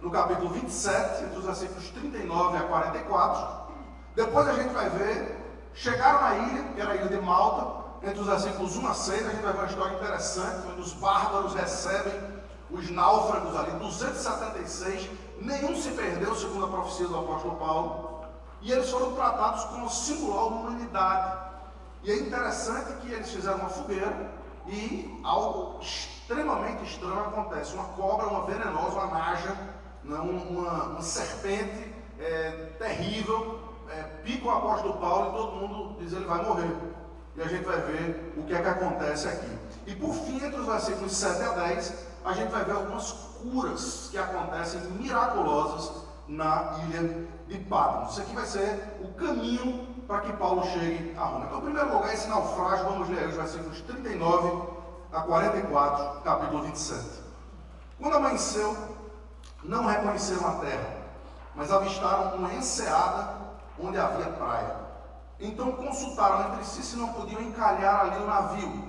no capítulo 27, entre os versículos 39 a 44. Depois a gente vai ver, chegaram na ilha, que era a ilha de Malta, entre os versículos 1 a 6, a gente vai ver uma história interessante, onde os bárbaros recebem os náufragos ali, 276, nenhum se perdeu, segundo a profecia do apóstolo Paulo, e eles foram tratados como singular de humanidade. E é interessante que eles fizeram uma fogueira, e algo extremamente estranho acontece. Uma cobra, uma venenosa, uma naja, uma serpente terrível, pica o apóstolo Paulo, e todo mundo diz que ele vai morrer. E a gente vai ver o que é que acontece aqui. E por fim, entre os versículos 7 a 10, a gente vai ver algumas curas que acontecem miraculosas na ilha de Patmos. Isso aqui vai ser o caminho para que Paulo chegue a Roma. Então, em primeiro lugar, esse naufrágio, vamos ler os versículos 39 a 44, capítulo 27. Quando amanheceu, não reconheceram a terra, mas avistaram uma enseada onde havia praia. Então consultaram entre si se não podiam encalhar ali o navio.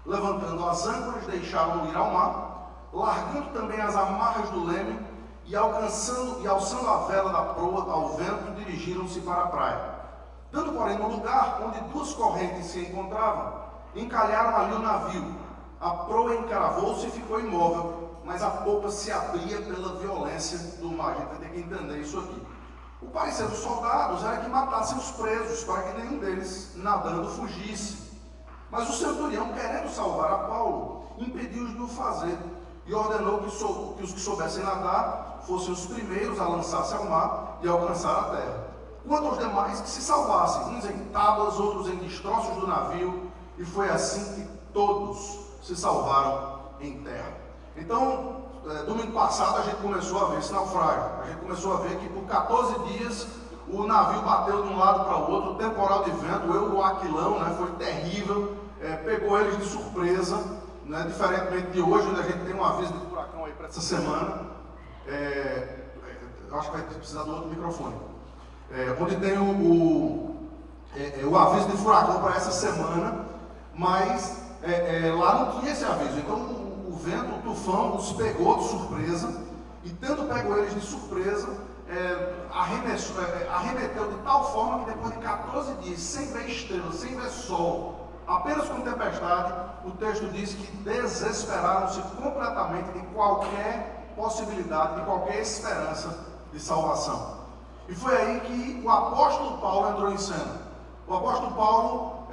Levantando as âncoras, deixaram-no ir ao mar, largando também as amarras do leme, e alçando a vela da proa ao vento, dirigiram-se para a praia. Dando, porém, no lugar onde duas correntes se encontravam, encalharam ali o navio. A proa encravou-se e ficou imóvel, mas a popa se abria pela violência do mar. A gente vai ter que entender isso aqui. O parecer dos soldados era que matassem os presos, para que nenhum deles, nadando, fugisse. Mas o centurião, querendo salvar a Paulo, impediu-os de o fazer, e ordenou que os que soubessem nadar fossem os primeiros a lançar-se ao mar e alcançar a terra. Quanto aos demais, que se salvassem, uns em tábuas, outros em destroços do navio, e foi assim que todos se salvaram em terra. Então, domingo passado a gente começou a ver esse naufrágio. A gente começou a ver que por 14 dias o navio bateu de um lado para o outro, temporal de vento, o Aquilão, né, foi terrível, pegou eles de surpresa, né, diferentemente de hoje, onde a gente tem um aviso de furacão aí para essa semana. Acho que vai precisar do outro microfone. Onde tem o aviso de furacão para essa semana, mas lá não tinha esse aviso. Então o vento, o tufão, os pegou de surpresa, e tendo pego eles de surpresa, arremeteu de tal forma que depois de 14 dias, sem ver estrela, sem ver sol, apenas com tempestade, o texto diz que desesperaram-se completamente de qualquer possibilidade, de qualquer esperança de salvação. E foi aí que o apóstolo Paulo entrou em cena. O apóstolo Paulo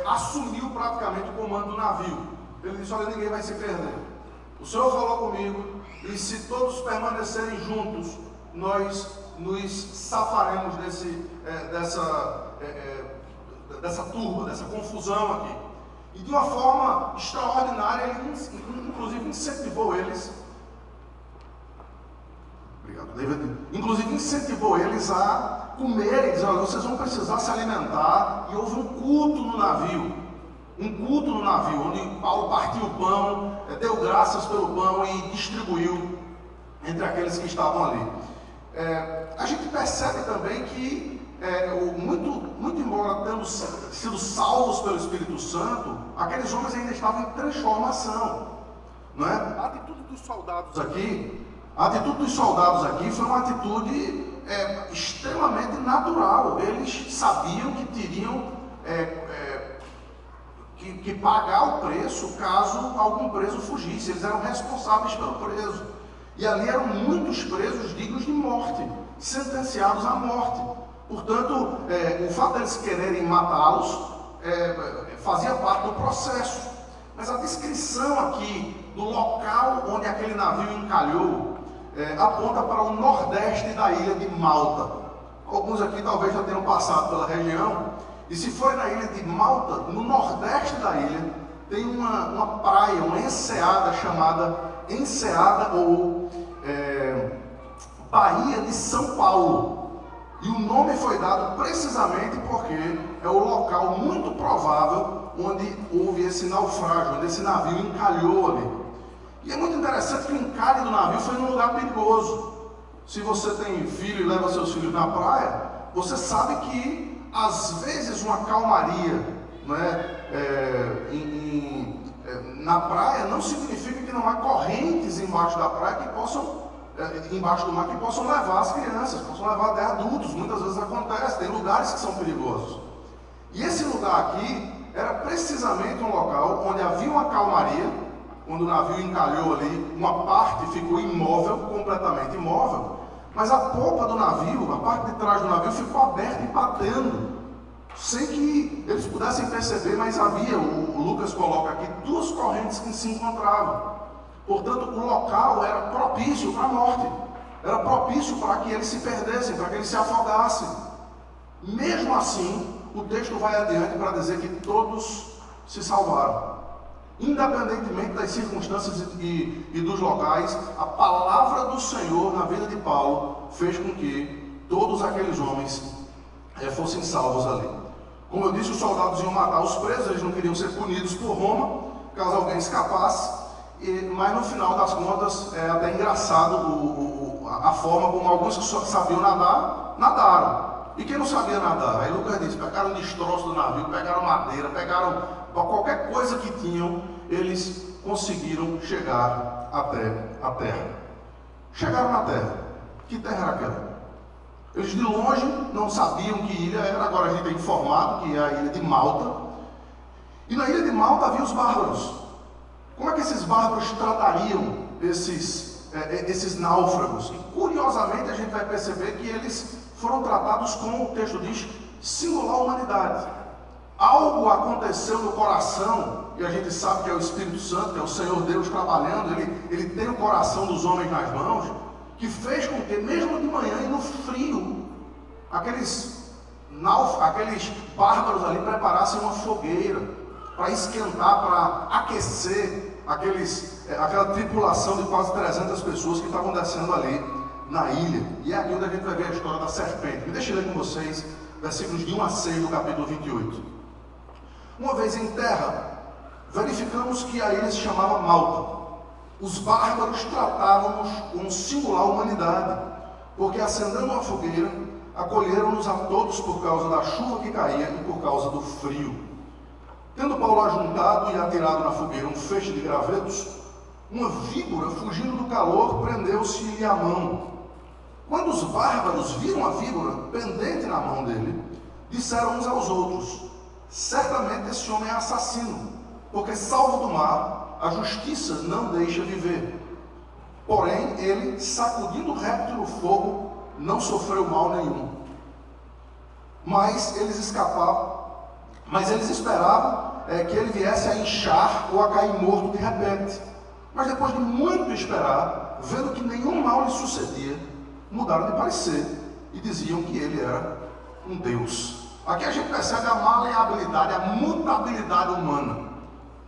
assumiu praticamente o comando do navio. Ele disse: olha, ninguém vai se perder. O Senhor falou comigo, e se todos permanecerem juntos, nós nos safaremos dessa turba, dessa confusão aqui. E de uma forma extraordinária, ele inclusive incentivou eles. Obrigado, David. Inclusive incentivou eles a comerem, dizendo: olha, vocês vão precisar se alimentar. E houve um culto no navio. Onde Paulo partiu o pão, deu graças pelo pão e distribuiu entre aqueles que estavam ali. A gente percebe também que, muito embora tendo sido salvos pelo Espírito Santo, aqueles homens ainda estavam em transformação, não é? A atitude dos soldados aqui foi uma atitude extremamente natural. Eles sabiam que teriam que pagar o preço caso algum preso fugisse. Eles eram responsáveis pelo preso. E ali eram muitos presos dignos de morte, sentenciados à morte. Portanto, o fato deles quererem matá-los fazia parte do processo. Mas a descrição aqui do local onde aquele navio encalhou aponta para o nordeste da ilha de Malta. Alguns aqui talvez já tenham passado pela região. E se for na ilha de Malta, no nordeste da ilha, tem uma praia, uma enseada chamada Enseada ou Baía de São Paulo. E o nome foi dado precisamente porque é o local muito provável onde houve esse naufrágio, onde esse navio encalhou ali. E é muito interessante que o encalhe do navio foi num lugar perigoso. Se você tem filho e leva seus filhos na praia, você sabe que às vezes uma calmaria, né, na praia não significa que não há correntes embaixo da praia que possam embaixo do mar que possam levar as crianças, possam levar até adultos. Muitas vezes acontece, tem lugares que são perigosos. E esse lugar aqui era precisamente um local onde havia uma calmaria. Quando o navio encalhou ali, uma parte ficou imóvel, completamente imóvel, mas a popa do navio, a parte de trás do navio ficou aberta e batendo, sem que eles pudessem perceber, mas havia, o Lucas coloca aqui, duas correntes que se encontravam. Portanto, o local era propício para a morte, era propício para que eles se perdessem, para que eles se afogassem. Mesmo assim, o texto vai adiante para dizer que todos se salvaram. Independentemente das circunstâncias e dos locais, a palavra do Senhor na vida de Paulo fez com que todos aqueles homens fossem salvos ali. Como eu disse, os soldados iam matar os presos, eles não queriam ser punidos por Roma, caso alguém escapasse, mas no final das contas é até engraçado a forma como alguns que só sabiam nadar, nadaram. E quem não sabia nadar? Aí Lucas diz, pegaram destroço do navio, pegaram madeira, pegaram qualquer coisa que tinham, eles conseguiram chegar até a terra. Chegaram na terra. Que terra era aquela? Eles de longe não sabiam que ilha era, agora a gente é informado que é a ilha de Malta. E na ilha de Malta havia os bárbaros. Como é que esses bárbaros tratariam esses náufragos? E curiosamente a gente vai perceber que eles foram tratados com, o texto diz, singular humanidade. Algo aconteceu no coração, e a gente sabe que é o Espírito Santo, que é o Senhor Deus trabalhando, ele tem o coração dos homens nas mãos, que fez com que, mesmo de manhã e no frio, aqueles bárbaros ali preparassem uma fogueira para esquentar, para aquecer aquela tripulação de quase 300 pessoas que estavam descendo ali na ilha. E é aqui onde a gente vai ver a história da serpente. Me deixa eu ler com vocês versículos de 1 a 6 do capítulo 28. Uma vez em terra, verificamos que a ilha se chamava Malta. Os bárbaros tratavam-nos com singular humanidade, porque acendendo uma fogueira, acolheram-nos a todos por causa da chuva que caía e por causa do frio. Tendo Paulo ajuntado e atirado na fogueira um feixe de gravetos, uma víbora, fugindo do calor, prendeu-se-lhe à mão. Quando os bárbaros viram a víbora pendente na mão dele, disseram uns aos outros, certamente esse homem é assassino, porque salvo do mar, a justiça não deixa viver. Porém, ele, sacudindo o réptil no fogo, não sofreu mal nenhum. Mas eles esperavam que ele viesse a inchar ou a cair morto de repente. Mas depois de muito esperar, vendo que nenhum mal lhe sucedia, mudaram de parecer e diziam que ele era um Deus. Aqui a gente percebe a maleabilidade, a mutabilidade humana.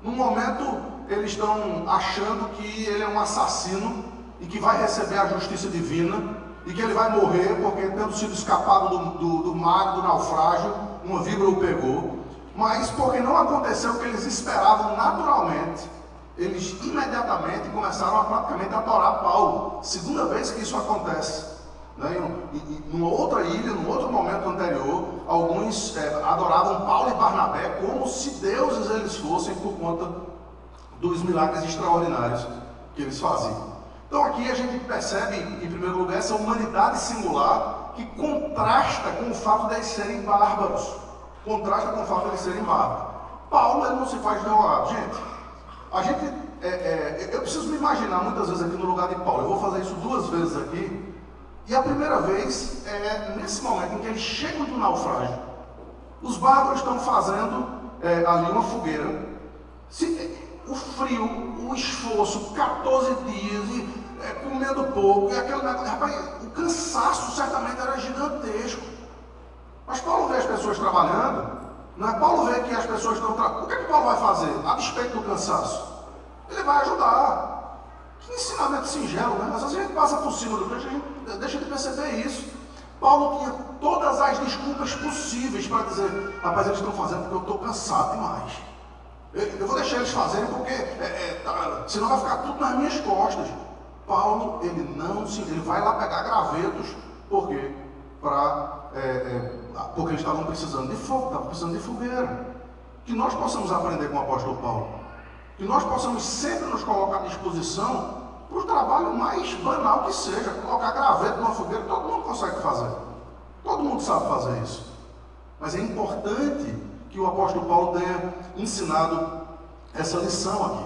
No momento, eles estão achando que ele é um assassino e que vai receber a justiça divina e que ele vai morrer porque, tendo sido escapado do mar, do naufrágio, uma víbora o pegou. Mas porque não aconteceu o que eles esperavam naturalmente, eles imediatamente começaram a praticamente adorar Paulo. Segunda vez que isso acontece. E numa outra ilha, num outro momento anterior, alguns adoravam Paulo e Barnabé como se deuses eles fossem por conta dos milagres extraordinários que eles faziam. Então aqui a gente percebe, em primeiro lugar, essa humanidade singular que contrasta com o fato de eles serem bárbaros. Contrasta com o fato de eles serem bárbaros. Paulo, ele não se faz derrotado. Gente, eu preciso me imaginar muitas vezes aqui no lugar de Paulo. Eu vou fazer isso 2 vezes aqui. E a primeira vez é nesse momento em que eles chegam do naufrágio. Os bárbaros estão fazendo ali uma fogueira. O frio, o esforço, 14 dias, e comendo pouco, e aquele negócio, rapaz, o cansaço certamente era gigantesco. Mas Paulo vê as pessoas trabalhando, não é? Paulo vê que as pessoas estão trabalhando. O que Paulo vai fazer? A despeito do cansaço, ele vai ajudar. Que ensinamento singelo, né? Às vezes a gente passa por cima do texto, a gente deixa de perceber isso. Paulo tinha todas as desculpas possíveis para dizer, rapaz, eles estão fazendo porque eu estou cansado demais. Eu vou deixar eles fazerem porque senão vai ficar tudo nas minhas costas. Paulo, ele vai lá pegar gravetos. Por quê? Porque eles estavam precisando de fogo, estavam precisando de fogueira. Que nós possamos aprender com o apóstolo Paulo. Que nós possamos sempre nos colocar à disposição para o trabalho mais banal que seja, colocar graveto numa fogueira, todo mundo consegue fazer. Todo mundo sabe fazer isso. Mas é importante que o apóstolo Paulo tenha ensinado essa lição aqui.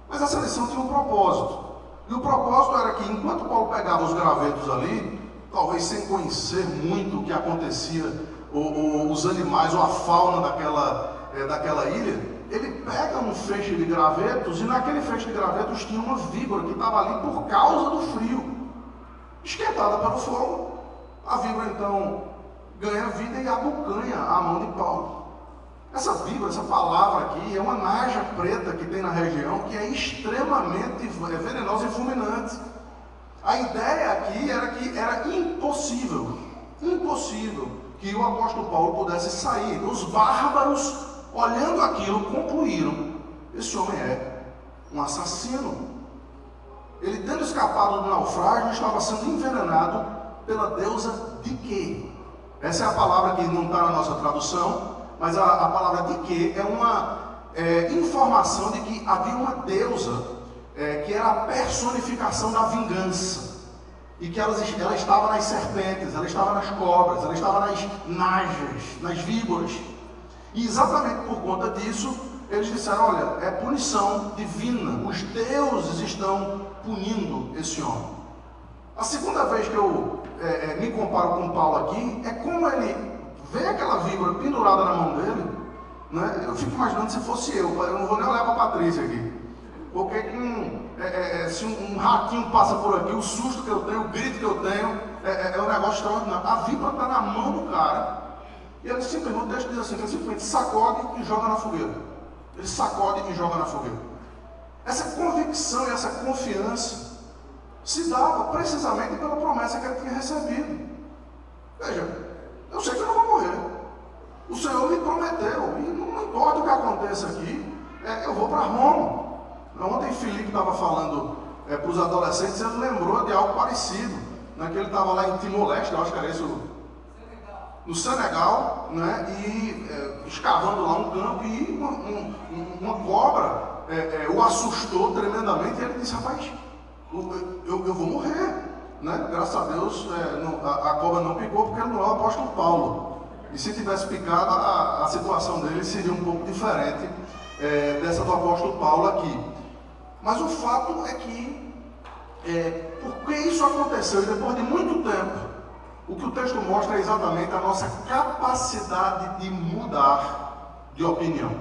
Mas essa lição tinha um propósito. E o propósito era que, enquanto Paulo pegava os gravetos ali, talvez sem conhecer muito o que acontecia, ou os animais, ou a fauna daquela ilha, ele pega um feixe de gravetos, e naquele feixe de gravetos tinha uma víbora que estava ali por causa do frio. Esquentada pelo fogo, a víbora então ganha vida e abocanha a mão de Paulo. Essa víbora, essa palavra aqui, é uma naja preta que tem na região, que é extremamente venenosa e fulminante. A ideia aqui era que era impossível que o apóstolo Paulo pudesse sair. Os bárbaros, olhando aquilo, concluíram: esse homem é um assassino. Ele, tendo escapado do naufrágio, estava sendo envenenado pela deusa Dike. Essa é a palavra que não está na nossa tradução, mas a palavra Dike é uma informação de que havia uma deusa que era a personificação da vingança, e que ela estava nas serpentes, ela estava nas cobras, ela estava nas najas, nas víboras. E exatamente por conta disso, eles disseram: olha, é punição divina, os deuses estão punindo esse homem. A segunda vez que eu me comparo com Paulo aqui, é como ele vê aquela víbora pendurada na mão dele, né? Eu fico imaginando se fosse eu não vou nem olhar para a Patrícia aqui, porque se um ratinho passa por aqui, o susto que eu tenho, o grito que eu tenho, é um negócio extraordinário. A víbora está na mão do cara, e ele simplesmente, o texto diz assim, ele simplesmente sacode e joga na fogueira. Ele sacode e joga na fogueira. Essa convicção e essa confiança se dava precisamente pela promessa que ele tinha recebido. Veja, eu sei que eu não vou morrer. O Senhor me prometeu, e não importa o que aconteça aqui, eu vou para Roma. Ontem Felipe estava falando para os adolescentes, ele lembrou de algo parecido, né, que ele estava lá em Timor-Leste, eu acho que era isso, no Senegal, né, e escavando lá um campo, e uma cobra o assustou tremendamente, e ele disse: rapaz, eu vou morrer, né? Graças a Deus a cobra não picou, porque ele não é o apóstolo Paulo, e se tivesse picado, a situação dele seria um pouco diferente dessa do apóstolo Paulo aqui. Mas o fato é que, porque isso aconteceu, e depois de muito tempo, o que o texto mostra é exatamente a nossa capacidade de mudar de opinião.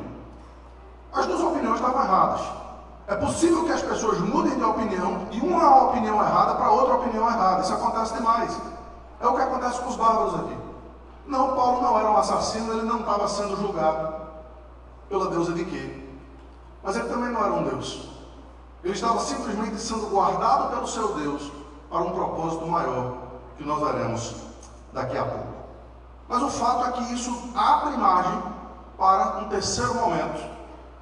As duas opiniões estavam erradas. É possível que as pessoas mudem de opinião, de uma opinião errada para outra opinião errada. Isso acontece demais. É o que acontece com os bárbaros aqui. Não, Paulo não era um assassino, ele não estava sendo julgado pela deusa Dike. Mas ele também não era um deus. Ele estava simplesmente sendo guardado pelo seu Deus para um propósito maior, que nós veremos daqui a pouco. Mas o fato é que isso abre margem para um terceiro momento,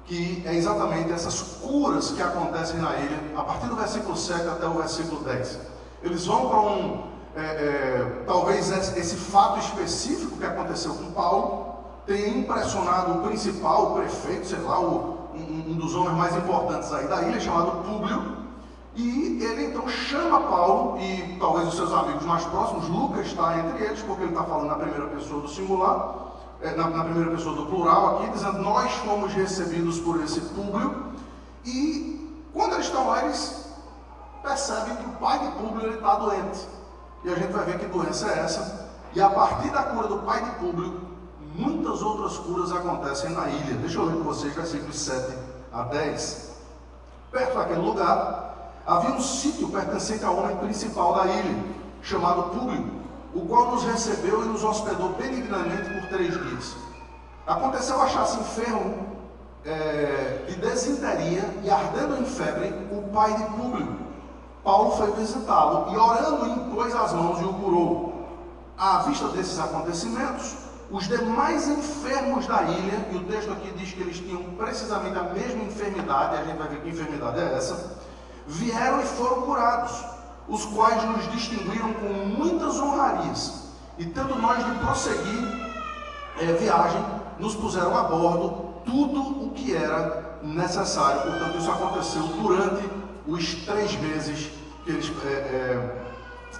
que é exatamente essas curas que acontecem na ilha, a partir do versículo 7 até o versículo 10. Eles vão para talvez esse fato específico que aconteceu com Paulo tenha impressionado o principal, o prefeito, sei lá, um dos homens mais importantes aí da ilha, chamado Públio, e ele então chama Paulo, e talvez os seus amigos mais próximos, Lucas está entre eles, porque ele está falando na primeira pessoa do singular, na primeira pessoa do plural aqui, dizendo: nós fomos recebidos por esse Públio. E quando eles estão lá, eles percebem que o pai de Públio está doente, e a gente vai ver que doença é essa, e a partir da cura do pai de Públio, muitas outras curas acontecem na ilha. Deixa eu ler com vocês versículos 7 a 10. Perto daquele lugar havia um sítio pertencente ao homem principal da ilha, chamado Públio, o qual nos recebeu e nos hospedou benignamente por 3 dias. Aconteceu achar-se enfermo de desinteria e ardendo em febre o pai de Públio. Paulo foi visitá-lo e, orando, impôs as mãos e o curou. À vista desses acontecimentos, os demais enfermos da ilha, e o texto aqui diz que eles tinham precisamente a mesma enfermidade, a gente vai ver que enfermidade é essa, vieram e foram curados, os quais nos distinguiram com muitas honrarias, e tendo nós de prosseguir viagem, nos puseram a bordo tudo o que era necessário. Portanto, isso aconteceu durante os 3 meses que eles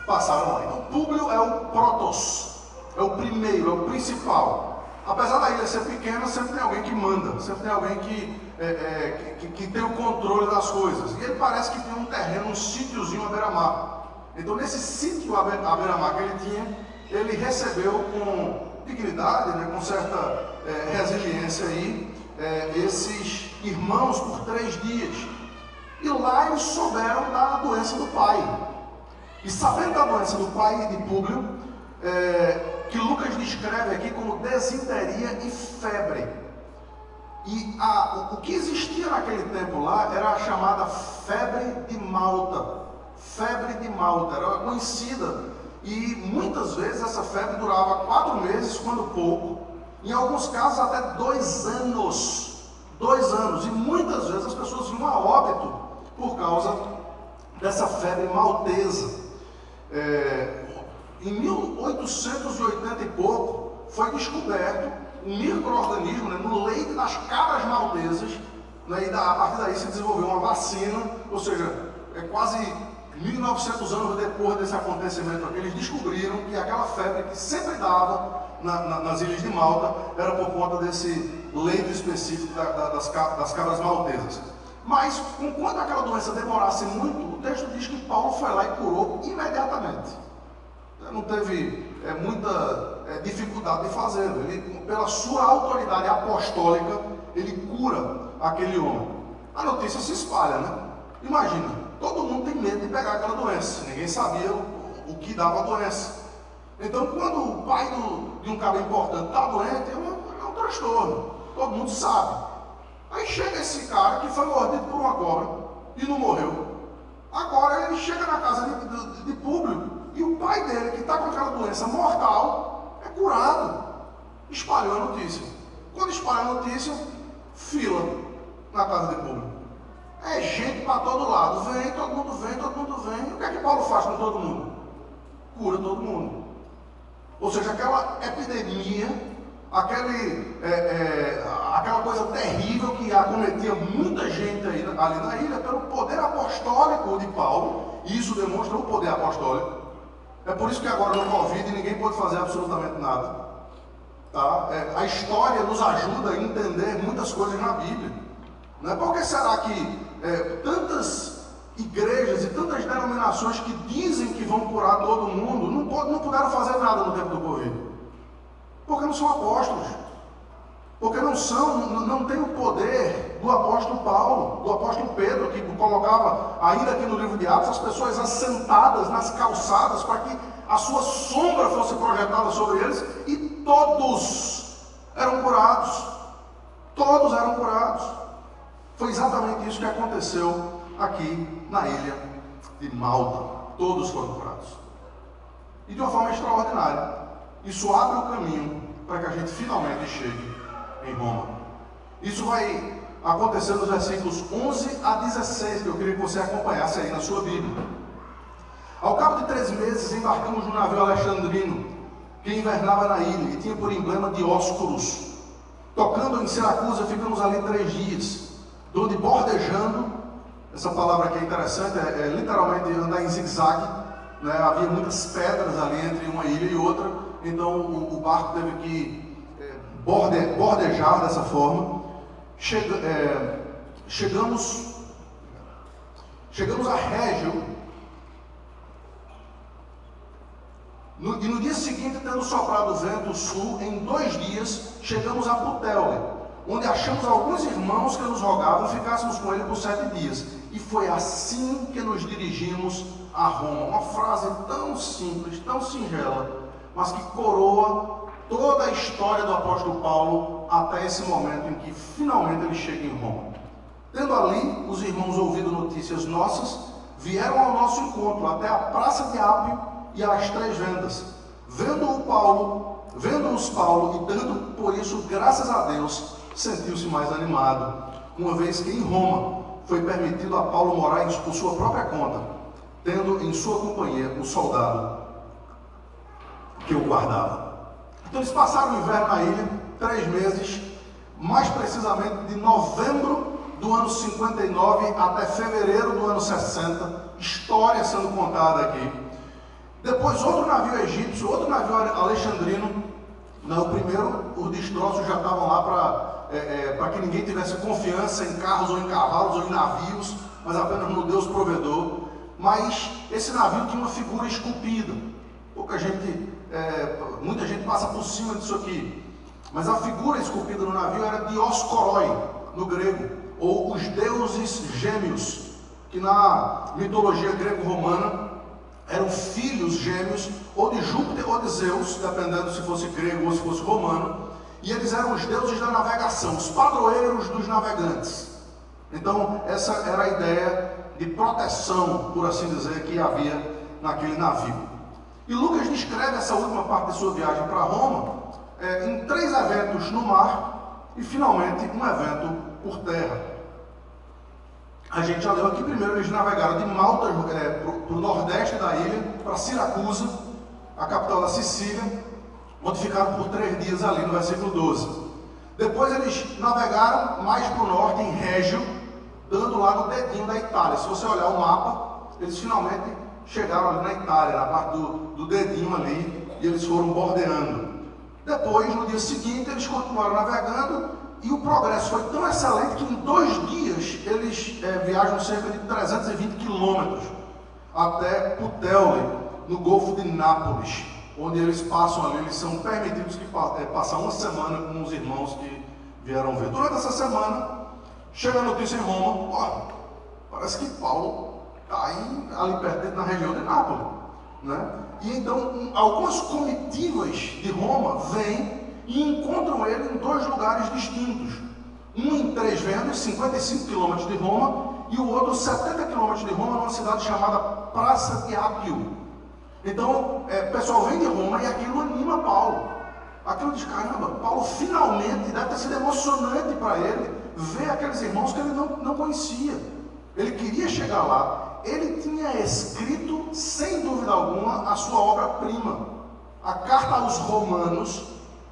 passaram lá. Então, Públio é o protos, é o primeiro, é o principal. Apesar da ilha ser pequena, sempre tem alguém que manda, sempre tem alguém que tem o controle das coisas. E ele parece que tem um terreno, um sítiozinho à beira-mar. Então, nesse sítio à beira-mar que ele tinha, ele recebeu com dignidade, né, com certa resiliência aí, esses irmãos por 3 dias. E lá eles souberam da doença do pai. E sabendo da doença do pai de Públio, que Lucas descreve aqui como desinteria e febre. E o que existia naquele tempo lá era a chamada febre de Malta. Febre de Malta, era conhecida. E muitas vezes essa febre durava 4 meses, quando pouco. Em alguns casos até 2 anos. 2 anos. E muitas vezes as pessoas iam a óbito por causa dessa febre maltesa. Em 1880 e pouco, foi descoberto um micro-organismo, né, no leite das cabras maltesas, né, e a partir daí se desenvolveu uma vacina, ou seja, quase 1900 anos depois desse acontecimento aqui, eles descobriram que aquela febre que sempre dava nas ilhas de Malta era por conta desse leite específico das cabras maltesas. Mas, enquanto aquela doença demorasse muito, o texto diz que Paulo foi lá e curou imediatamente. Não teve muita dificuldade de fazê-lo. Ele, pela sua autoridade apostólica, ele cura aquele homem. A notícia se espalha, né? Imagina, todo mundo tem medo de pegar aquela doença. Ninguém sabia o que dava a doença. Então, quando o pai de um cara importante está doente, é um transtorno. Todo mundo sabe. Aí chega esse cara que foi mordido por uma cobra e não morreu. Agora ele chega na casa de Públio e o pai dele, que está com aquela doença mortal, é curado. Espalhou a notícia. Quando espalha a notícia, fila na casa de Públio. É gente para todo lado. Vem, todo mundo vem, todo mundo vem. E o que é que Paulo faz com todo mundo? Cura todo mundo. Ou seja, aquela epidemia, aquela coisa terrível que acometia muita gente ali na ilha, pelo poder apostólico de Paulo, e isso demonstra o poder apostólico. É por isso que agora no Covid ninguém pode fazer absolutamente nada. Tá? A história nos ajuda a entender muitas coisas na Bíblia. Não é? Por que será que tantas igrejas e tantas denominações que dizem que vão curar todo mundo não puderam fazer nada no tempo do Covid? Porque não são apóstolos. Porque não tem o poder do apóstolo Paulo, do apóstolo Pedro, que colocava, ainda aqui no livro de Atos, as pessoas assentadas nas calçadas para que a sua sombra fosse projetada sobre eles, e todos eram curados. Todos eram curados. Foi exatamente isso que aconteceu aqui na ilha de Malta. Todos foram curados. E de uma forma extraordinária. Isso abre o caminho para que a gente finalmente chegue em Roma. Isso vai acontecer nos versículos 11 a 16, que eu queria que você acompanhasse aí na sua Bíblia. Ao cabo de 3 meses, embarcamos no navio alexandrino, que invernava na ilha, e tinha por emblema Dióscuros. Tocando em Siracusa, ficamos ali 3 dias, onde bordejando, essa palavra aqui é interessante, é literalmente andar em zigue-zague, né? Havia muitas pedras ali entre uma ilha e outra, então o barco teve que bordejar dessa forma. Chegamos a Régio, e no dia seguinte, tendo soprado o vento sul, em 2 dias chegamos a Putéoli, onde achamos alguns irmãos que nos rogavam ficássemos com ele por 7 dias. E foi assim que nos dirigimos a Roma. Uma frase tão simples, tão singela, mas que coroa toda a história do apóstolo Paulo até esse momento em que finalmente ele chega em Roma. Tendo ali os irmãos ouvido notícias nossas, vieram ao nosso encontro até a Praça de Ápio e às 3 vendas. Vendo-os Paulo, e dando por isso graças a Deus, sentiu-se mais animado, uma vez que em Roma foi permitido a Paulo morar por sua própria conta, tendo em sua companhia o soldado que o guardava. Então eles passaram o inverno na ilha, 3 meses, mais precisamente de novembro do ano 59 até fevereiro do ano 60, história sendo contada aqui. Depois outro navio egípcio, outro navio alexandrino. O primeiro, os destroços já estavam lá para que ninguém tivesse confiança em carros ou em cavalos ou em navios, mas apenas no Deus provedor. Mas esse navio tinha uma figura esculpida. Muita gente passa por cima disso aqui. Mas a figura esculpida no navio era Dioscoroi, no grego, ou os deuses gêmeos, que na mitologia grego-romana eram filhos gêmeos, ou de Júpiter ou de Zeus, dependendo se fosse grego ou se fosse romano, e eles eram os deuses da navegação, os padroeiros dos navegantes. Então, essa era a ideia de proteção, por assim dizer, que havia naquele navio. E Lucas descreve essa última parte de sua viagem para Roma em 3 eventos no mar e, finalmente, um evento por terra. A gente já leu aqui, primeiro eles navegaram de Malta para o nordeste da ilha, para Siracusa, a capital da Sicília, onde ficaram por 3 dias ali no versículo 12. Depois eles navegaram mais para o norte, em Régio, dando lá no dedinho da Itália. Se você olhar o mapa, eles finalmente chegaram ali na Itália, na parte do dedinho ali, e eles foram bordeando. Depois, no dia seguinte, eles continuaram navegando, e o progresso foi tão excelente que em 2 dias eles viajam cerca de 320 quilômetros até Puteoli, no Golfo de Nápoles, onde eles passam ali, eles são permitidos que passar uma semana com os irmãos que vieram ver. Durante essa semana, chega a notícia em Roma, parece que Paulo está ali perto, na região de Nápoles, né? E então, algumas comitivas de Roma vêm e encontram ele em 2 lugares distintos. Um em Três Vendas, 55 quilômetros de Roma, e o outro 70 quilômetros de Roma, numa cidade chamada Praça de Ápio. Então, o pessoal vem de Roma e aquilo anima Paulo. Aquilo diz, caramba, Paulo finalmente, deve ter sido emocionante para ele ver aqueles irmãos que ele não conhecia. Ele queria chegar lá. Ele tinha escrito, sem dúvida alguma, a sua obra-prima. A carta aos Romanos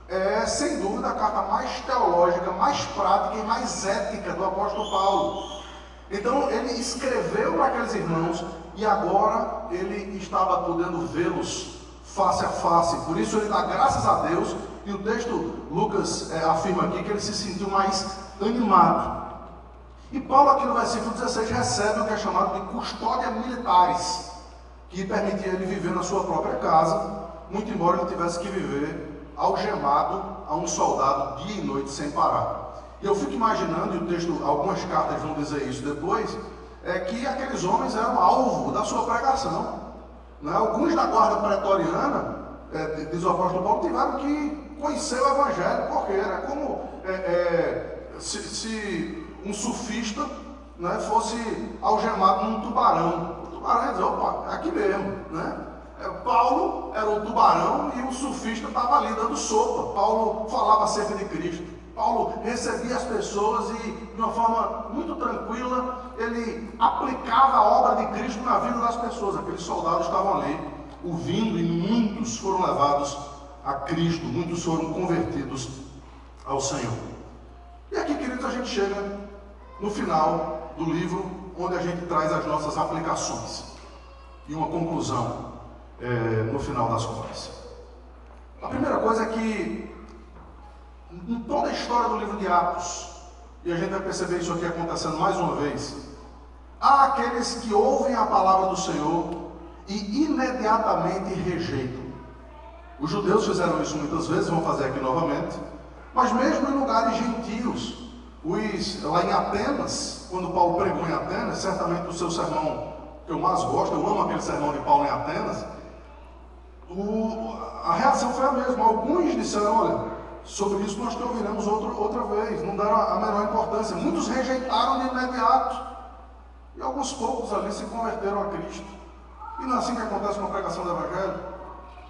é, sem dúvida, a carta mais teológica, mais prática e mais ética do apóstolo Paulo. Então, ele escreveu para aqueles irmãos e agora ele estava podendo vê-los face a face. Por isso, ele dá graças a Deus. E o texto, Lucas afirma aqui que ele se sentiu mais animado. E Paulo, aqui no versículo 16, recebe o que é chamado de custódia militares, que permitia ele viver na sua própria casa, muito embora ele tivesse que viver algemado a um soldado dia e noite sem parar. E eu fico imaginando, e o texto, algumas cartas vão dizer isso depois, que aqueles homens eram alvo da sua pregação. Né? Alguns da guarda pretoriana, diz o apóstolo Paulo, tiveram que conhecer o evangelho, porque era como se um surfista, né, fosse algemado num tubarão. O tubarão ia dizer, opa, é aqui mesmo, né? Paulo era o tubarão e o surfista estava ali dando sopa. Paulo falava acerca de Cristo. Paulo recebia as pessoas e, de uma forma muito tranquila, ele aplicava a obra de Cristo na vida das pessoas. Aqueles soldados estavam ali ouvindo e muitos foram levados a Cristo, muitos foram convertidos ao Senhor. E aqui, queridos, a gente chega no final do livro, onde a gente traz as nossas aplicações e uma conclusão no final das contas. A primeira coisa é que em toda a história do livro de Atos, e a gente vai perceber isso aqui acontecendo mais uma vez, há aqueles que ouvem a palavra do Senhor e imediatamente rejeitam. Os judeus fizeram isso muitas vezes, vão fazer aqui novamente, mas mesmo em lugares gentios, lá em Atenas, quando Paulo pregou em Atenas, certamente o seu sermão que eu mais gosto, eu amo aquele sermão de Paulo em Atenas, a reação foi a mesma. Alguns disseram, olha, sobre isso nós te ouviremos outra vez, não deram a menor importância. Muitos rejeitaram de imediato, e alguns poucos ali se converteram a Cristo. E não é assim que acontece com a pregação do Evangelho.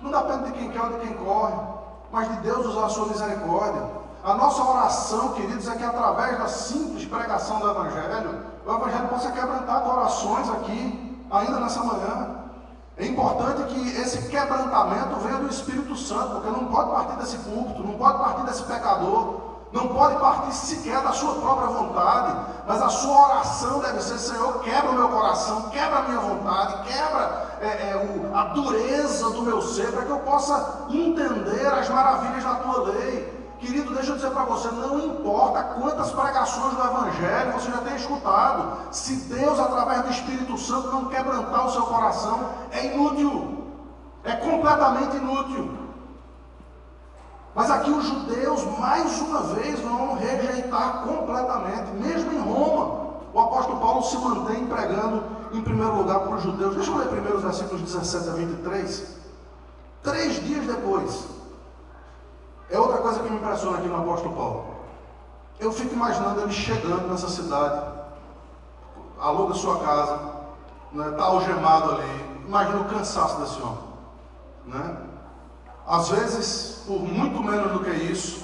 Não depende de quem quer ou de quem corre, mas de Deus usar a sua misericórdia. A nossa oração, queridos, é que através da simples pregação do Evangelho, o Evangelho possa quebrantar corações aqui, ainda nessa manhã. É importante que esse quebrantamento venha do Espírito Santo, porque não pode partir desse púlpito, não pode partir desse pecador, não pode partir sequer da sua própria vontade, mas a sua oração deve ser: Senhor, quebra o meu coração, quebra a minha vontade, quebra a dureza do meu ser, para que eu possa entender as maravilhas da tua lei. Querido, deixa eu dizer para você, não importa quantas pregações do Evangelho você já tenha escutado, se Deus, através do Espírito Santo, não quebrantar o seu coração, é inútil, é completamente inútil. Mas aqui os judeus, mais uma vez, vão rejeitar completamente. Mesmo em Roma, o apóstolo Paulo se mantém pregando em primeiro lugar para os judeus. Deixa eu ler primeiro os versículos 17 a 23. 3 dias depois, é outra coisa que me impressiona aqui no apóstolo Paulo. Eu fico imaginando ele chegando nessa cidade, aluga sua casa, está algemado ali. Imagina o cansaço desse homem, né? Às vezes, por muito menos do que isso,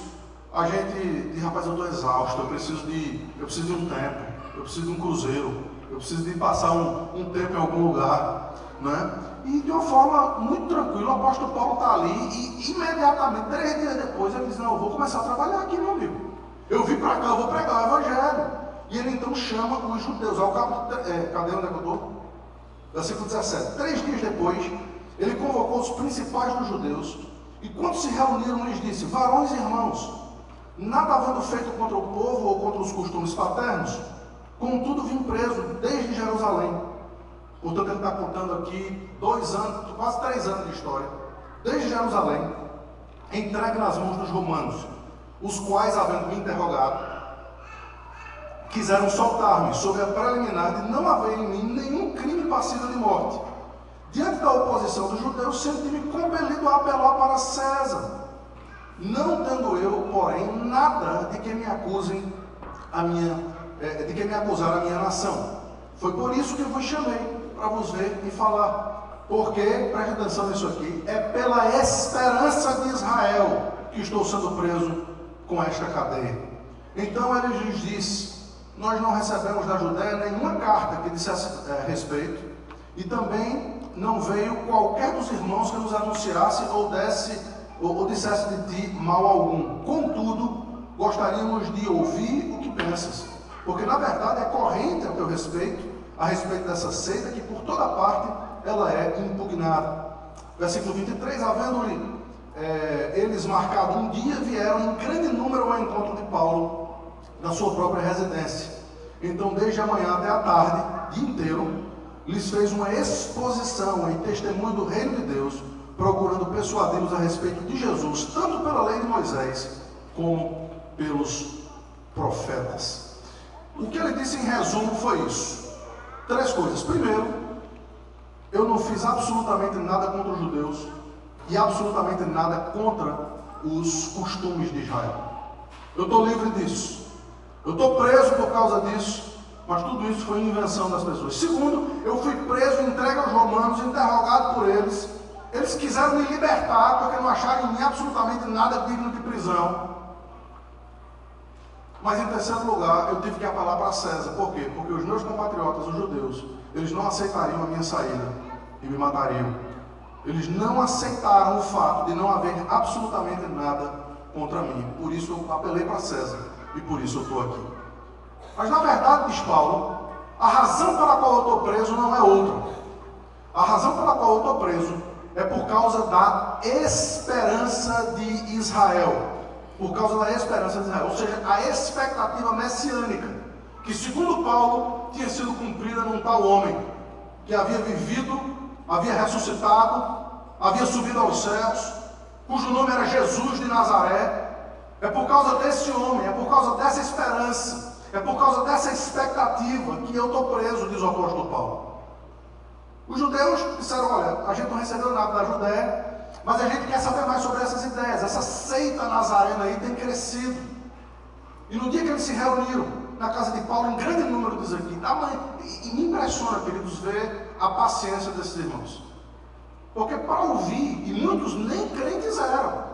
a gente diz: rapaz, eu estou exausto, eu preciso de um tempo, eu preciso de um cruzeiro, eu preciso de passar um tempo em algum lugar, né? E de uma forma muito tranquila, o apóstolo Paulo está ali e imediatamente, 3 dias depois, ele diz: não, eu vou começar a trabalhar aqui, meu amigo. Eu vim para cá, eu vou pregar o Evangelho. E ele então chama os judeus. Ao cabo, cadê onde é que eu estou? Versículo 17. 3 dias depois, ele convocou os principais dos judeus, e quando se reuniram, lhes disse: varões e irmãos, nada havendo feito contra o povo ou contra os costumes paternos, contudo vim preso desde Jerusalém. Portanto, ele está contando aqui 2 anos, quase 3 anos de história. Desde Jerusalém, entregue nas mãos dos romanos, os quais, havendo me interrogado, quiseram soltar-me sob a preliminar de não haver em mim nenhum crime passível de morte. Diante da oposição dos judeus, senti-me compelido a apelar para César, não tendo eu, porém, nada de que me acusem de que me acusar a minha nação. Foi por isso que vos chamei, para vos ver e falar. Porque, preste atenção nisso aqui, é pela esperança de Israel que estou sendo preso com esta cadeia. Então ele lhes disse: nós não recebemos da Judéia nenhuma carta que dissesse respeito, e também não veio qualquer dos irmãos que nos anunciasse ou dissesse de ti mal algum. Contudo, gostaríamos de ouvir o que pensas, porque na verdade é corrente a teu respeito, a respeito dessa seita, que por toda parte ela é impugnada. Versículo 23, havendo-lhe eles marcado um dia, vieram em grande número ao encontro de Paulo, na sua própria residência. Então, desde a manhã até a tarde, dia inteiro, lhes fez uma exposição em testemunho do reino de Deus, procurando persuadi-los a respeito de Jesus, tanto pela lei de Moisés, como pelos profetas. O que ele disse em resumo foi isso: 3 coisas. Primeiro, eu não fiz absolutamente nada contra os judeus e absolutamente nada contra os costumes de Israel. Eu estou livre disso. Eu estou preso por causa disso, mas tudo isso foi invenção das pessoas. Segundo, eu fui preso, entregue aos romanos, interrogado por eles. Eles quiseram me libertar porque não acharam em mim absolutamente nada digno de prisão. Mas em terceiro lugar, eu tive que apelar para César. Por quê? Porque os meus compatriotas, os judeus, eles não aceitariam a minha saída e me matariam. Eles não aceitaram o fato de não haver absolutamente nada contra mim. Por isso eu apelei para César e por isso eu estou aqui. Mas na verdade, diz Paulo, a razão pela qual eu estou preso não é outra. A razão pela qual eu estou preso é por causa da esperança de Israel. Por causa da esperança de Israel, ou seja, a expectativa messiânica, que segundo Paulo tinha sido cumprida num tal homem, que havia vivido, havia ressuscitado, havia subido aos céus, cujo nome era Jesus de Nazaré. É por causa desse homem, é por causa dessa esperança, é por causa dessa expectativa que eu estou preso, diz o apóstolo Paulo. Os judeus disseram: olha, a gente não recebeu nada da Judéia, mas a gente quer saber mais sobre essas ideias. Essa seita nazarena aí tem crescido. E no dia que eles se reuniram na casa de Paulo, em grande número, diz aqui, e me impressiona, queridos, ver a paciência desses irmãos. Porque para ouvir, e muitos nem crentes eram,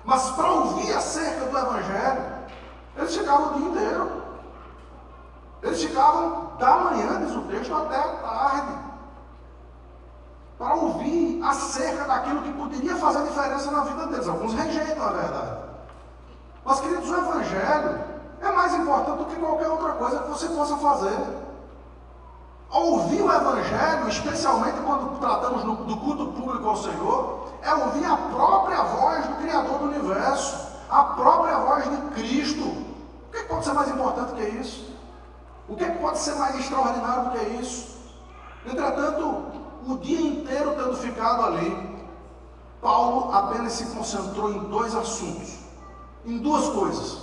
mas para ouvir acerca do Evangelho, eles ficavam o dia inteiro. Eles ficavam da manhã, diz o texto, até a tarde, para ouvir acerca daquilo que poderia fazer diferença na vida deles. Alguns rejeitam a verdade, Mas, queridos, o Evangelho é mais importante do que qualquer outra coisa que você possa fazer. Ouvir o Evangelho, especialmente quando tratamos do culto público ao Senhor, é ouvir a própria voz do Criador do Universo, a própria voz de Cristo. O que pode ser mais importante que isso? O que pode ser mais extraordinário do que isso? Entretanto, o dia inteiro tendo ficado ali, Paulo apenas se concentrou em dois assuntos, em duas coisas.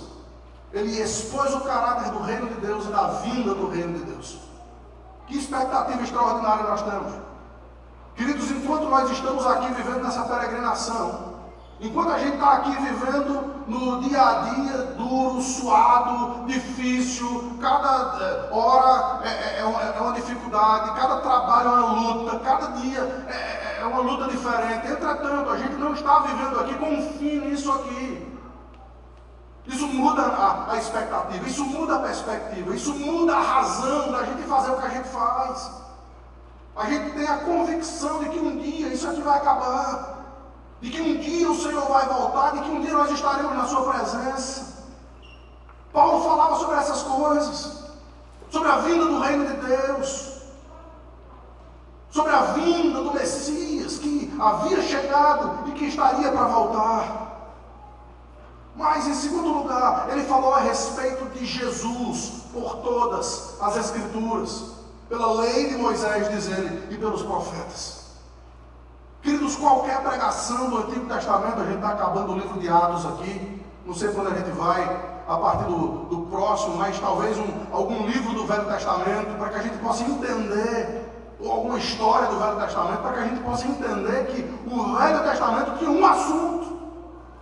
Ele expôs o caráter do reino de Deus e da vinda do reino de Deus. Que expectativa extraordinária nós temos. Queridos, enquanto nós estamos aqui vivendo nessa peregrinação, enquanto a gente está aqui vivendo no dia a dia, duro, suado, difícil, cada hora é uma dificuldade, cada trabalho é uma luta, cada dia é uma luta diferente. Entretanto, a gente não está vivendo aqui com um fim nisso aqui. Isso muda a expectativa, isso muda a perspectiva, isso muda a razão da gente fazer o que a gente faz. A gente tem a convicção de que um dia isso aqui vai acabar, de que um dia o Senhor vai voltar, de que um dia nós estaremos na sua presença. Paulo falava sobre essas coisas, sobre a vinda do reino de Deus, sobre a vinda do Messias que havia chegado e que estaria para voltar. Mas, em segundo lugar, ele falou a respeito de Jesus por todas as Escrituras, pela lei de Moisés, diz ele, e pelos profetas. Queridos, qualquer pregação do Antigo Testamento, a gente está acabando o livro de Atos aqui, não sei quando a gente vai, a partir do próximo, mas talvez algum livro do Velho Testamento, para que a gente possa entender, ou alguma história do Velho Testamento, para que a gente possa entender que o Velho Testamento tinha um assunto.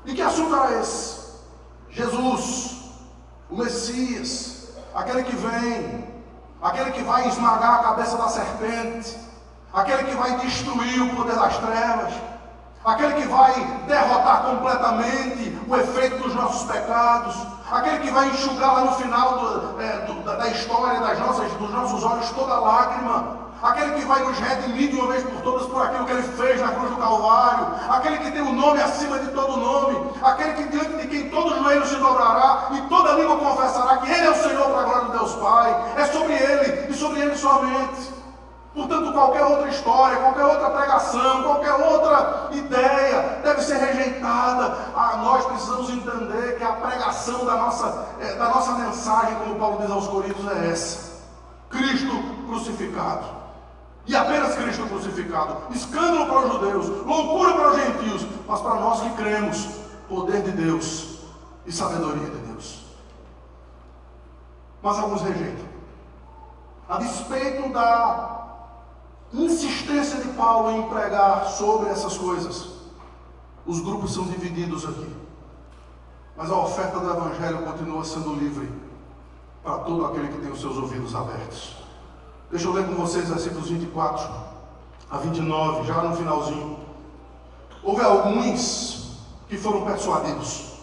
E que assunto era esse? Jesus, o Messias, aquele que vem, aquele que vai esmagar a cabeça da serpente, aquele que vai destruir o poder das trevas, aquele que vai derrotar completamente o efeito dos nossos pecados, aquele que vai enxugar lá no final da história dos nossos olhos toda lágrima, aquele que vai nos redimir de uma vez por todas por aquilo que ele fez na cruz do Calvário, aquele que tem o nome acima de todo nome, aquele que diante de quem todo joelho se dobrará e toda língua confessará que ele é o Senhor para a glória de Deus Pai. É sobre ele e sobre ele somente. Portanto, qualquer outra história, qualquer outra pregação, qualquer outra ideia deve ser rejeitada. Nós precisamos entender que a pregação da nossa mensagem, como Paulo diz aos Coríntios, é essa: Cristo crucificado. E apenas Cristo crucificado. Escândalo para os judeus, loucura para os gentios, mas para nós que cremos, poder de Deus e sabedoria de Deus. Mas alguns rejeitam. A despeito da insistência de Paulo em pregar sobre essas coisas, os grupos são divididos aqui. Mas a oferta do Evangelho continua sendo livre para todo aquele que tem os seus ouvidos abertos. Deixa eu ler com vocês versículos 24 a 29, já no finalzinho. Houve alguns que foram persuadidos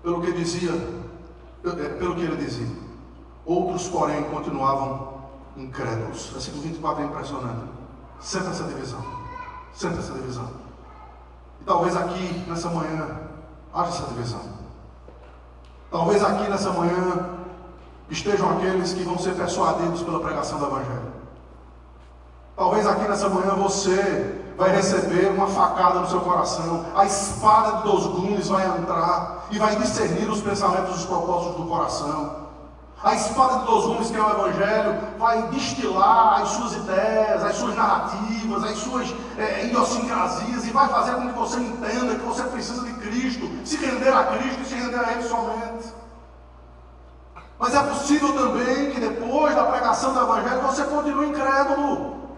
pelo que ele dizia. Outros, porém, continuavam incrédulos. Versículo 24 é impressionante. Senta essa divisão. E talvez aqui, nessa manhã, haja essa divisão. Talvez aqui, nessa manhã, estejam aqueles que vão ser persuadidos pela pregação do Evangelho. Talvez aqui nessa manhã você vai receber uma facada no seu coração, a espada de 2 gumes vai entrar e vai discernir os pensamentos e os propósitos do coração. A espada de 2 gumes, que é o Evangelho, vai destilar as suas ideias, as suas narrativas, as suas idiosincrasias e vai fazer com que você entenda que você precisa de Cristo, se render a Cristo e se render a Ele somente. Mas é possível também que depois da pregação do Evangelho você continue incrédulo.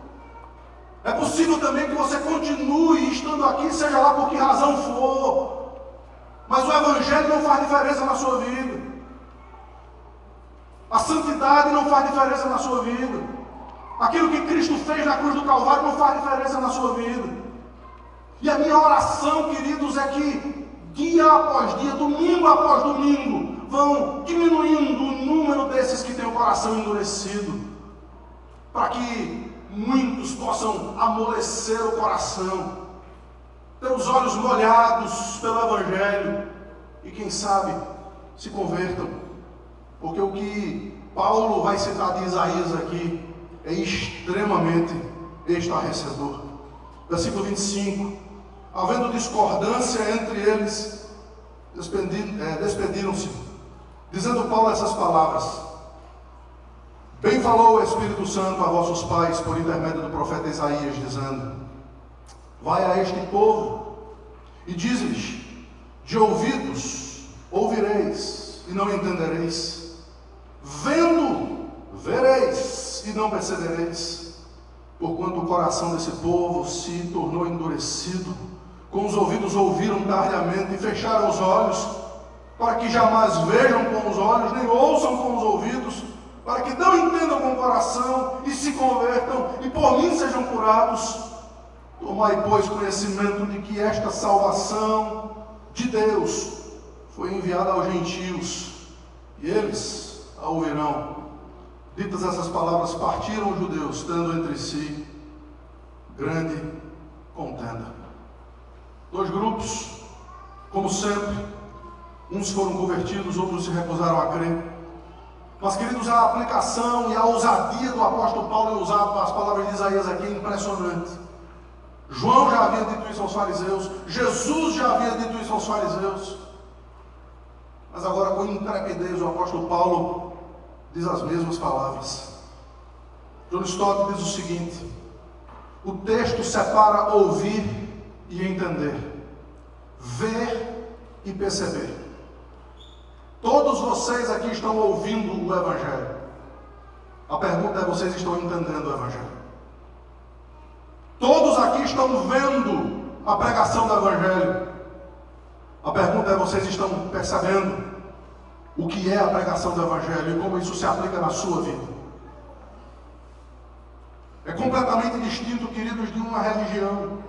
É possível também que você continue estando aqui, seja lá por que razão for. Mas o Evangelho não faz diferença na sua vida. A santidade não faz diferença na sua vida. Aquilo que Cristo fez na cruz do Calvário não faz diferença na sua vida. E a minha oração, queridos, é que dia após dia, domingo após domingo, vão diminuindo o número desses que têm o coração endurecido, para que muitos possam amolecer o coração, ter os olhos molhados pelo Evangelho, e quem sabe se convertam, porque o que Paulo vai citar de Isaías aqui é extremamente estarrecedor. Versículo 25: havendo discordância entre eles, despediram-se, dizendo Paulo essas palavras: bem falou o Espírito Santo a vossos pais por intermédio do profeta Isaías, dizendo: vai a este povo e diz-lhes: de ouvidos ouvireis e não entendereis, vendo vereis e não percebereis, porquanto o coração desse povo se tornou endurecido, com os ouvidos ouviram tardiamente e fecharam os olhos, para que jamais vejam com os olhos, nem ouçam com os ouvidos, para que não entendam com o coração e se convertam e por mim sejam curados. Tomai, pois, conhecimento de que esta salvação de Deus foi enviada aos gentios, e eles a ouvirão. Ditas essas palavras, partiram os judeus, tendo entre si grande contenda. Dois grupos, como sempre, uns foram convertidos, outros se recusaram a crer. Mas, queridos, a aplicação e a ousadia do apóstolo Paulo em usar as palavras de Isaías aqui é impressionante. João já havia dito isso aos fariseus, Jesus já havia dito isso aos fariseus, mas agora com intrepidez o apóstolo Paulo diz as mesmas palavras. John Stott diz o seguinte: o texto separa ouvir e entender, ver e perceber. Todos vocês aqui estão ouvindo o Evangelho. A pergunta é: vocês estão entendendo o Evangelho? Todos aqui estão vendo a pregação do Evangelho. A pergunta é: vocês estão percebendo o que é a pregação do Evangelho e como isso se aplica na sua vida? É completamente distinto, queridos, de uma religião.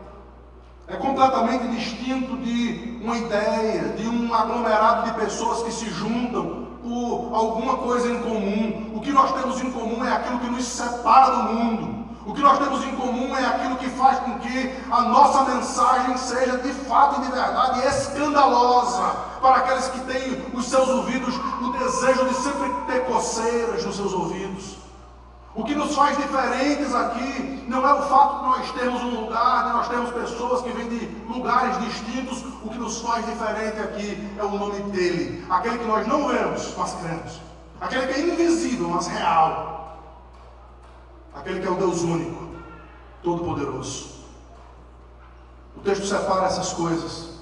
É completamente distinto de uma ideia, de um aglomerado de pessoas que se juntam por alguma coisa em comum. O que nós temos em comum é aquilo que nos separa do mundo. O que nós temos em comum é aquilo que faz com que a nossa mensagem seja de fato e de verdade escandalosa para aqueles que têm os seus ouvidos, o desejo de sempre ter coceiras nos seus ouvidos. O que nos faz diferentes aqui não é o fato de nós termos um lugar, de nós termos pessoas que vêm de lugares distintos. O que nos faz diferente aqui é o nome dele, aquele que nós não vemos, mas cremos, aquele que é invisível, mas real, aquele que é o Deus único, todo-poderoso. O texto separa essas coisas.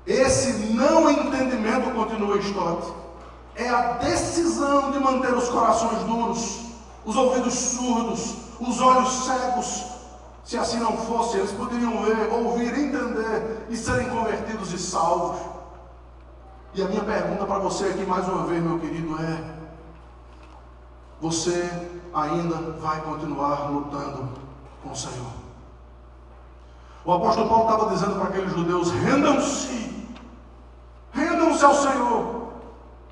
Esse não entendimento, continua Stott, é a decisão de manter os corações duros, os ouvidos surdos, os olhos cegos. Se assim não fosse, eles poderiam ver, ouvir, entender e serem convertidos e salvos. E a minha pergunta para você aqui mais uma vez, meu querido, é: você ainda vai continuar lutando com o Senhor? O apóstolo Paulo estava dizendo para aqueles judeus: rendam-se ao Senhor,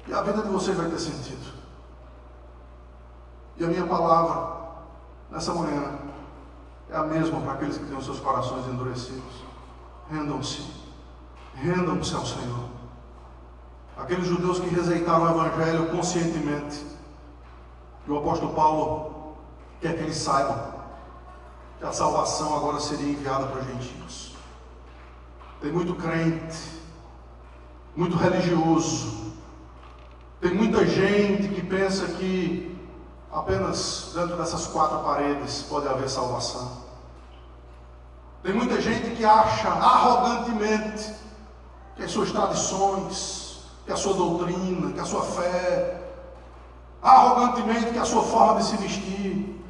e a vida de vocês vai ter sentido. E a minha palavra nessa manhã é a mesma para aqueles que têm os seus corações endurecidos. Rendam-se ao Senhor. Aqueles judeus que rejeitaram o Evangelho conscientemente, e o apóstolo Paulo quer que eles saibam que a salvação agora seria enviada para os gentios. Tem muito crente, muito religioso, tem muita gente que pensa que apenas dentro dessas quatro paredes pode haver salvação. Tem muita gente que acha arrogantemente que as suas tradições, que a sua doutrina, que a sua fé, arrogantemente que a sua forma de se vestir,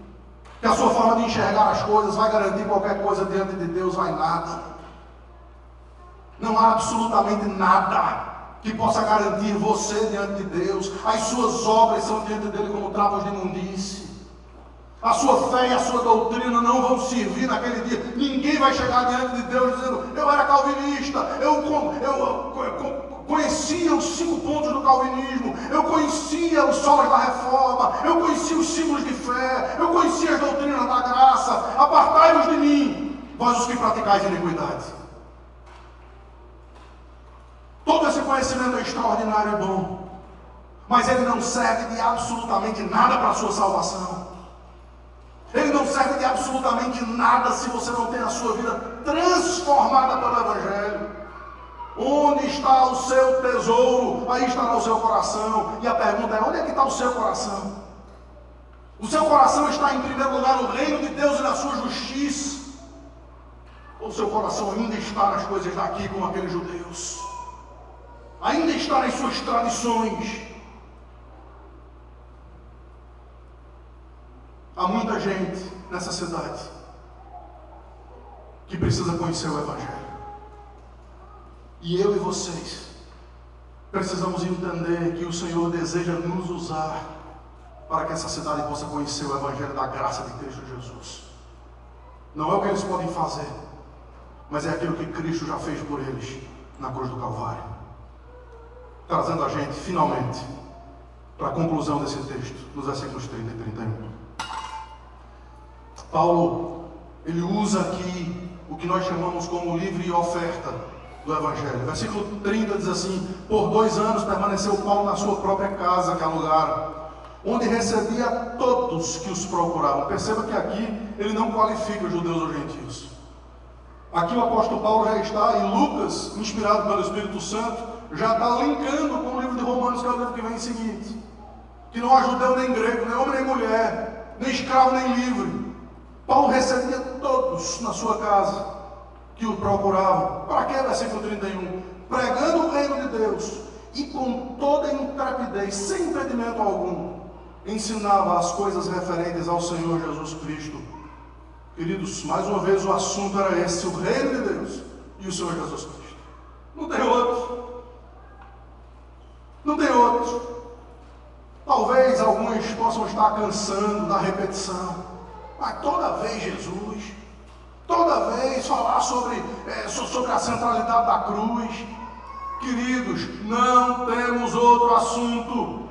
que a sua forma de enxergar as coisas vai garantir qualquer coisa diante de Deus. Vai nada. Não há absolutamente nada que possa garantir você diante de Deus. As suas obras são diante dele como trapos de imundície. A sua fé e a sua doutrina não vão servir naquele dia. Ninguém vai chegar diante de Deus dizendo: eu era calvinista, eu conhecia os 5 pontos do calvinismo, eu conhecia os solas da reforma, eu conhecia os símbolos de fé, eu conhecia as doutrinas da graça. Apartai-vos de mim, vós os que praticais iniquidade. Todo esse conhecimento conhecimento é extraordinário e bom, mas ele não serve de absolutamente nada para a sua salvação. Ele não serve de absolutamente nada se você não tem a sua vida transformada pelo Evangelho. Onde está o seu tesouro? Aí estará o seu coração. E a pergunta é: onde é que está o seu coração? O seu coração está em primeiro lugar no reino de Deus e na sua justiça? Ou o seu coração ainda está nas coisas daqui, como aqueles judeus? Ainda está nas suas tradições? Há muita gente nessa cidade que precisa conhecer o Evangelho. E eu e vocês precisamos entender que o Senhor deseja nos usar para que essa cidade possa conhecer o Evangelho da graça de Cristo Jesus. Não é o que eles podem fazer, mas é aquilo que Cristo já fez por eles na cruz do Calvário. Trazendo a gente, finalmente, para a conclusão desse texto, nos versículos 30 e 31. Paulo, ele usa aqui o que nós chamamos como livre oferta do Evangelho. Versículo 30 diz assim: por 2 anos permaneceu Paulo na sua própria casa que alugaram, onde recebia todos que os procuravam. Perceba que aqui ele não qualifica os judeus ou gentios. Aqui o apóstolo Paulo já está, e Lucas, inspirado pelo Espírito Santo, já está linkando com o livro de Romanos, que é o livro que vem em seguinte: que não há judeu nem grego, nem homem nem mulher, nem escravo nem livre. Paulo recebia todos na sua casa que o procuravam. Para quê? Versículo 31. Pregando o reino de Deus, e com toda intrepidez, sem impedimento algum, ensinava as coisas referentes ao Senhor Jesus Cristo. Queridos, mais uma vez o assunto era esse: o reino de Deus e o Senhor Jesus Cristo. Não tem outro. Não tem outro. Talvez alguns possam estar cansando da repetição. Mas toda vez Jesus, toda vez falar sobre a centralidade da cruz. Queridos, não temos outro assunto.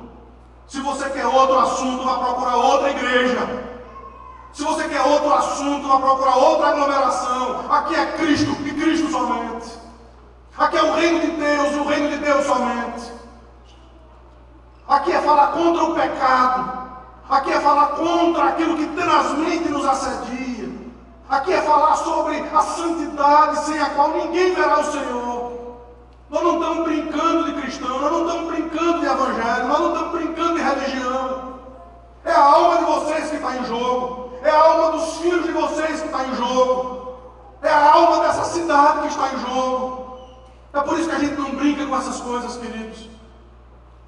Se você quer outro assunto, vá procurar outra igreja. Se você quer outro assunto, vá procurar outra aglomeração. Aqui é Cristo e Cristo somente. Aqui é o reino de Deus e o reino de Deus somente. Aqui é falar contra o pecado. Aqui é falar contra aquilo que tenazmente nos assedia. Aqui é falar sobre a santidade sem a qual ninguém verá o Senhor. Nós não estamos brincando de cristão, nós não estamos brincando de evangelho, nós não estamos brincando de religião. É a alma de vocês que está em jogo. É a alma dos filhos de vocês que está em jogo. É a alma dessa cidade que está em jogo. É por isso que a gente não brinca com essas coisas, queridos.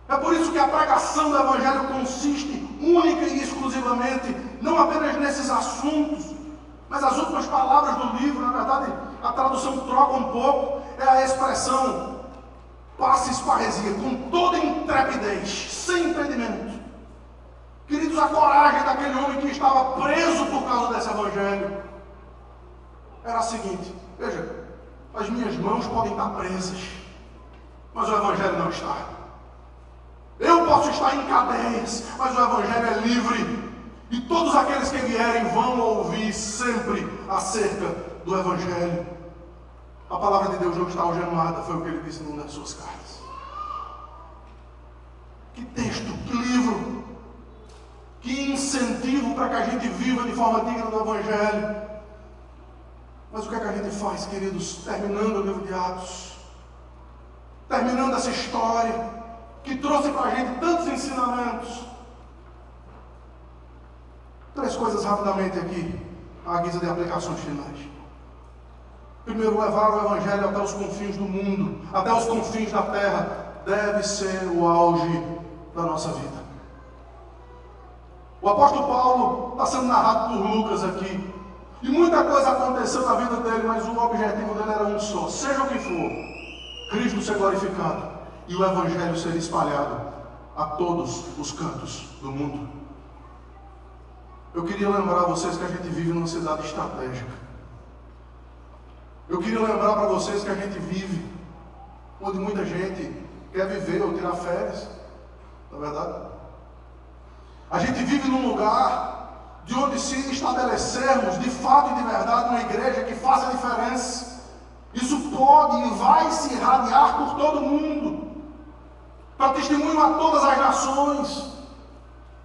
É por isso que a pregação do Evangelho consiste única e exclusivamente, não apenas nesses assuntos, mas as últimas palavras do livro. Na verdade, a tradução troca um pouco, é a expressão passis parresia, com toda intrepidez, sem impedimento. Queridos, a coragem daquele homem que estava preso por causa desse Evangelho era a seguinte: veja, as minhas mãos podem estar presas, mas o Evangelho não está. Eu posso estar em cadeias, mas o Evangelho é livre. E todos aqueles que vierem vão ouvir sempre acerca do Evangelho. A palavra de Deus não está algemada, foi o que ele disse numa das suas cartas. Que texto, que livro, que incentivo para que a gente viva de forma digna do Evangelho. Mas o que é que a gente faz, queridos, terminando o livro de Atos, terminando essa história que trouxe para a gente tantos ensinamentos? 3 coisas rapidamente aqui, à guisa de aplicações finais. Primeiro, levar o Evangelho até os confins do mundo, até os confins da terra, deve ser o auge da nossa vida. O apóstolo Paulo está sendo narrado por Lucas aqui, e muita coisa aconteceu na vida dele, mas o objetivo dele era um só: seja o que for, Cristo ser glorificado e o Evangelho ser espalhado a todos os cantos do mundo. Eu queria lembrar a vocês que a gente vive numa cidade estratégica. Eu queria lembrar para vocês que a gente vive onde muita gente quer viver ou tirar férias, não é verdade? A gente vive num lugar de onde, se estabelecermos de fato e de verdade uma igreja que faça a diferença, isso pode e vai se irradiar por todo mundo. para testemunho a todas as nações,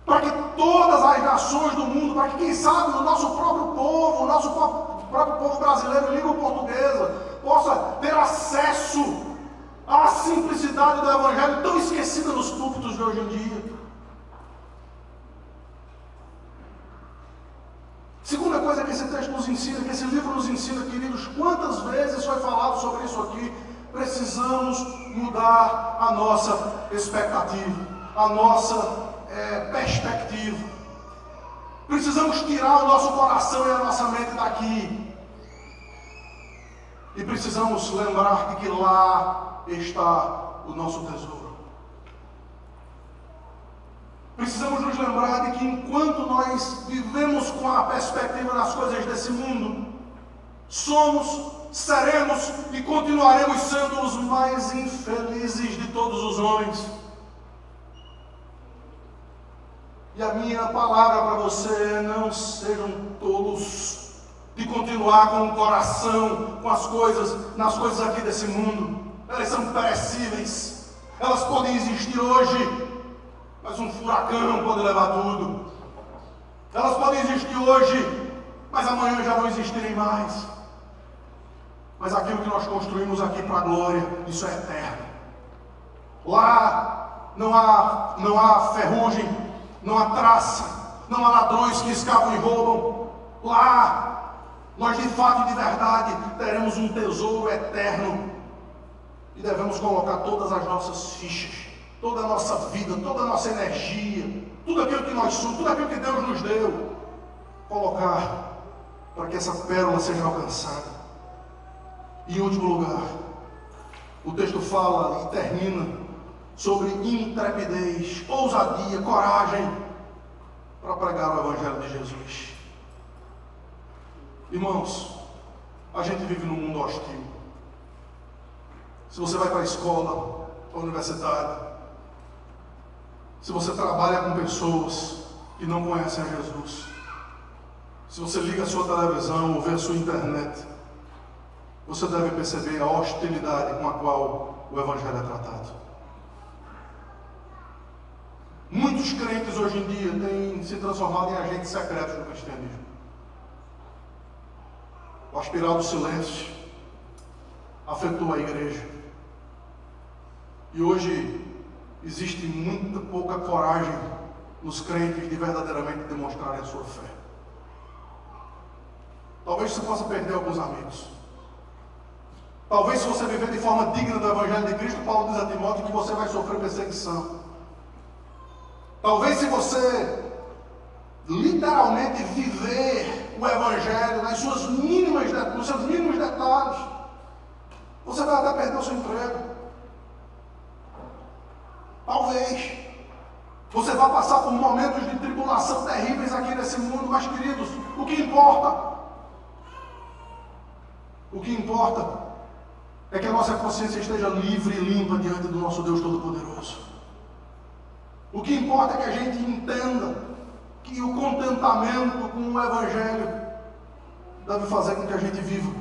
para que todas as nações do mundo, para que quem sabe o nosso próprio povo, o nosso próprio povo brasileiro, língua portuguesa, possa ter acesso à simplicidade do Evangelho tão esquecida nos púlpitos de hoje em dia. Segunda coisa que esse texto nos ensina, que esse livro nos ensina, queridos, quantas vezes foi falado sobre isso aqui? Precisamos mudar a nossa expectativa, a nossa perspectiva. Precisamos tirar o nosso coração e a nossa mente daqui. E precisamos lembrar de que lá está o nosso tesouro. Precisamos nos lembrar de que enquanto nós vivemos com a perspectiva das coisas desse mundo, somos, seremos e continuaremos sendo os mais infelizes de todos os homens. E a minha palavra para você é: não sejam tolos de continuar com o coração, com as coisas, nas coisas aqui desse mundo. Elas são perecíveis, elas podem existir hoje, mas um furacão pode levar tudo. Elas podem existir hoje, mas amanhã já não existirem mais. Mas aquilo que nós construímos aqui para a glória, isso é eterno. Lá não há ferrugem, não há traça, não há ladrões que escapam e roubam. Lá nós de fato e de verdade teremos um tesouro eterno. E devemos colocar todas as nossas fichas, toda a nossa vida, toda a nossa energia, tudo aquilo que nós somos, tudo aquilo que Deus nos deu, colocar para que essa pérola seja alcançada. E em último lugar, o texto fala e termina sobre intrepidez, ousadia, coragem para pregar o Evangelho de Jesus. Irmãos, a gente vive num mundo hostil. Se você vai para a escola, para a universidade, se você trabalha com pessoas que não conhecem a Jesus, se você liga a sua televisão ou vê a sua internet, você deve perceber a hostilidade com a qual o Evangelho é tratado. Muitos crentes hoje em dia têm se transformado em agentes secretos do cristianismo. O espiral do silêncio afetou a igreja. E hoje existe muito pouca coragem nos crentes de verdadeiramente demonstrarem a sua fé. Talvez você possa perder alguns amigos. Talvez, se você viver de forma digna do Evangelho de Cristo, Paulo diz a Timóteo que você vai sofrer perseguição. Talvez, se você literalmente viver o Evangelho nos seus mínimos detalhes, você vai até perder o seu emprego. Talvez você vai passar por momentos de tribulação terríveis aqui nesse mundo, mas, queridos, o que importa é que a nossa consciência esteja livre e limpa diante do nosso Deus Todo-Poderoso. O que importa é que a gente entenda que o contentamento com o Evangelho deve fazer com que a gente viva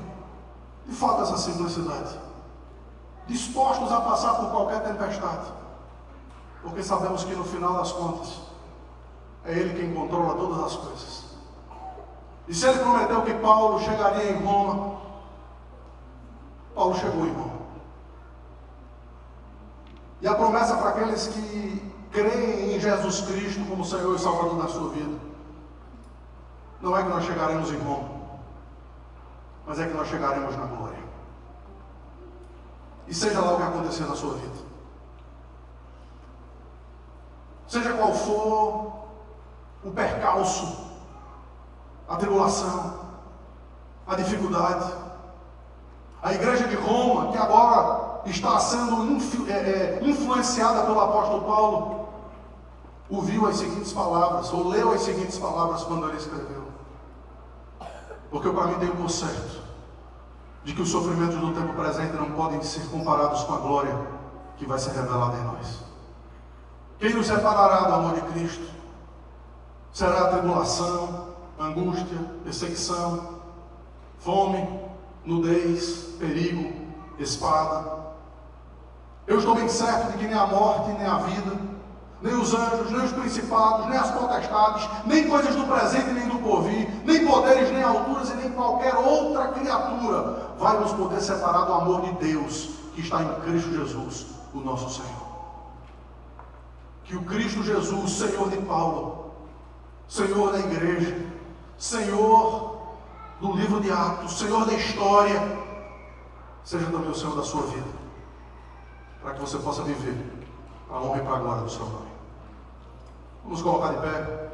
de fato essa simplicidade, dispostos a passar por qualquer tempestade, porque sabemos que no final das contas é Ele quem controla todas as coisas. E se Ele prometeu que Paulo chegaria em Roma, Paulo chegou em Roma. E a promessa para aqueles que creem em Jesus Cristo como Senhor e Salvador da sua vida não é que nós chegaremos em Roma, mas é que nós chegaremos na glória. E seja lá o que acontecer na sua vida, seja qual for o percalço, a tribulação, a dificuldade, a igreja de Roma, que agora está sendo influenciada pelo apóstolo Paulo, ouviu as seguintes palavras, ou leu as seguintes palavras quando ele escreveu: porque para mim tenho por certo de que os sofrimentos do tempo presente não podem ser comparados com a glória que vai ser revelada em nós. Quem nos separará do amor de Cristo? Será a tribulação, angústia, perseguição, fome, nudez, perigo, espada. Eu estou bem certo de que nem a morte, nem a vida, nem os anjos, nem os principados, nem as potestades, nem coisas do presente, nem do porvir, nem poderes, nem alturas e nem qualquer outra criatura vai nos poder separar do amor de Deus que está em Cristo Jesus, o nosso Senhor. Que o Cristo Jesus, Senhor de Paulo, Senhor da igreja, Senhor do livro de Atos, Senhor da história, seja também o Senhor da sua vida, para que você possa viver a honra e para a glória do seu nome. Vamos colocar de pé.